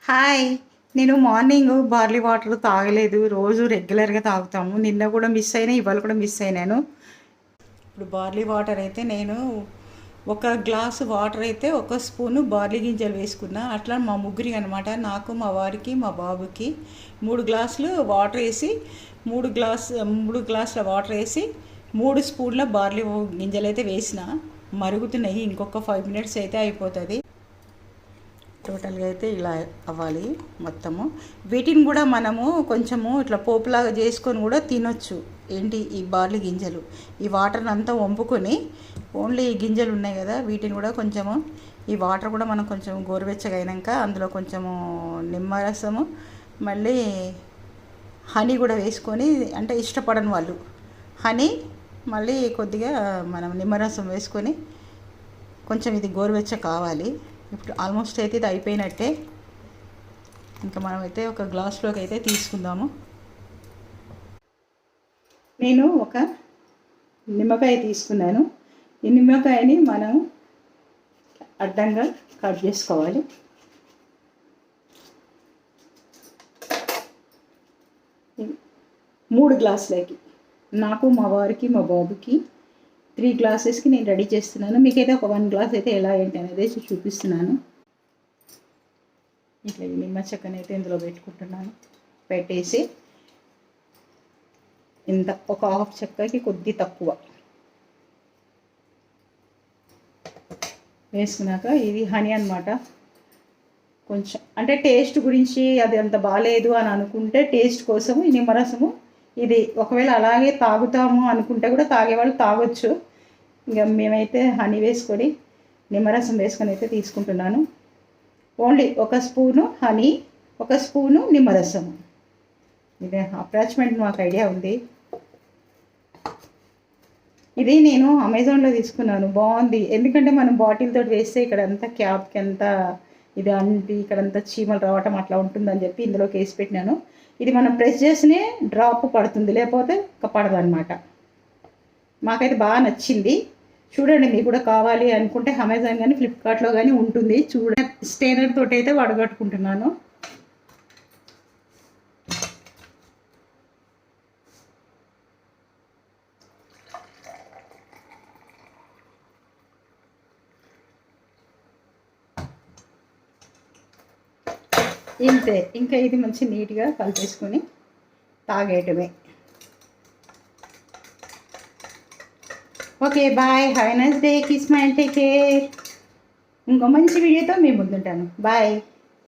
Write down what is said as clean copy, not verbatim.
Hi. నేను morning barley water తాగలేదు. రోజు రెగ్యులర్‌గా తాగుతాము. నిన్న కూడా మిస్ అయినా, ఇవాళ కూడా మిస్ అయినాను. ఇప్పుడు బార్లీ వాటర్ అయితే నేను ఒక గ్లాసు వాటర్ అయితే ఒక స్పూను బార్లీ గింజలు వేసుకున్నా. అట్లా మా ముగ్గురికి అనమాట. నాకు, మా వారికి, మా బాబుకి 3 గ్లాసులు వాటర్ వేసి 3 గ్లాసుల వాటర్ వేసి 3 స్పూన్ల బార్లీ గింజలు అయితే వేసిన. మరుగుతున్నాయి. ఇంకొక 5 మినిట్స్ అయితే అయిపోతుంది. టోటల్గా అయితే ఇలా అవ్వాలి మొత్తము. వీటిని కూడా మనము కొంచెము ఇట్లా పోపులాగా చేసుకొని కూడా తినొచ్చు. ఏంటి ఈ బార్లీ గింజలు ఈ వాటర్ని అంతా వంపుకొని ఓన్లీ ఈ గింజలు ఉన్నాయి కదా, వీటిని కూడా కొంచెము ఈ వాటర్ కూడా మనం కొంచెం గోరువెచ్చగా అయినాక అందులో కొంచెము నిమ్మరసము మళ్ళీ హనీ కూడా వేసుకొని, అంటే ఇష్టపడని వాళ్ళు హనీ మళ్ళీ కొద్దిగా మనం నిమ్మరసం వేసుకొని కొంచెం ఇది గోరువెచ్చ కావాలి. ఇప్పుడు ఆల్మోస్ట్ అయితే ఇది అయిపోయినట్టే. ఇంకా మనమైతే ఒక గ్లాస్లోకి అయితే తీసుకుందాము. నేను ఒక నిమ్మకాయ తీసుకున్నాను. ఈ నిమ్మకాయని మనం అడ్డంగా కట్ చేసుకోవాలి. మూడు గ్లాసులకి నాకు, మా వారికి, మా బాబుకి 3 గ్లాసెస్కి నేను రెడీ చేస్తున్నాను. మీకైతే ఒక 1 గ్లాస్ అయితే ఎలా ఏంటి అనేది చూపిస్తున్నాను. ఇట్లా నిమ్మ చెక్కని అయితే ఇందులో పెట్టుకుంటున్నాను. పెట్టేసి ఇంత ఒక హాఫ్ చెక్కకి కొద్ది తక్కువ వేసుకున్నాక ఇది హనీ అనమాట. కొంచెం అంటే టేస్ట్ గురించి అది అంత బాగాలేదు అని అనుకుంటే టేస్ట్ కోసము ఈ నిమ్మరసము ఇది ఒకవేళ అలాగే తాగుతాము అనుకుంటే కూడా తాగేవాళ్ళు తాగొచ్చు. ఇంకా మేమైతే హనీ వేసుకొని నిమ్మరసం వేసుకొని అయితే తీసుకుంటున్నాను. ఓన్లీ ఒక స్పూను హనీ, ఒక స్పూను నిమ్మరసం. ఇదే అప్రాచ్మెంట్ మాకు ఐడియా ఉంది. ఇది నేను అమెజాన్లో తీసుకున్నాను. బాగుంది. ఎందుకంటే మనం బాటిల్ తోటి వేస్తే ఇక్కడంతా క్యాప్కి అంతా ఇది అంటి ఇక్కడంతా చీమలు రావటం అట్లా ఉంటుందని చెప్పి ఇందులోకి వేసి పెట్టినాను. ఇది మనం ప్రెస్ చేసినే డ్రాప్ పడుతుంది, లేకపోతే పడదు అనమాట. మాకైతే బాగా నచ్చింది. చూడండి, మీకు కూడా కావాలి అనుకుంటే అమెజాన్ కానీ ఫ్లిప్కార్ట్లో కానీ ఉంటుంది. స్టెయినర్ తోటి అయితే వడగట్టుకుంటున్నాను. ఇంతే. ఇంకా ఇది మంచి నీట్గా కలిపేసుకొని తాగేయటమే. Okay, bye. Have a nice day. Kiss smile, take care. ఇంకో మంచి వీడియోతో మీ ముందుంటాను. బాయ్.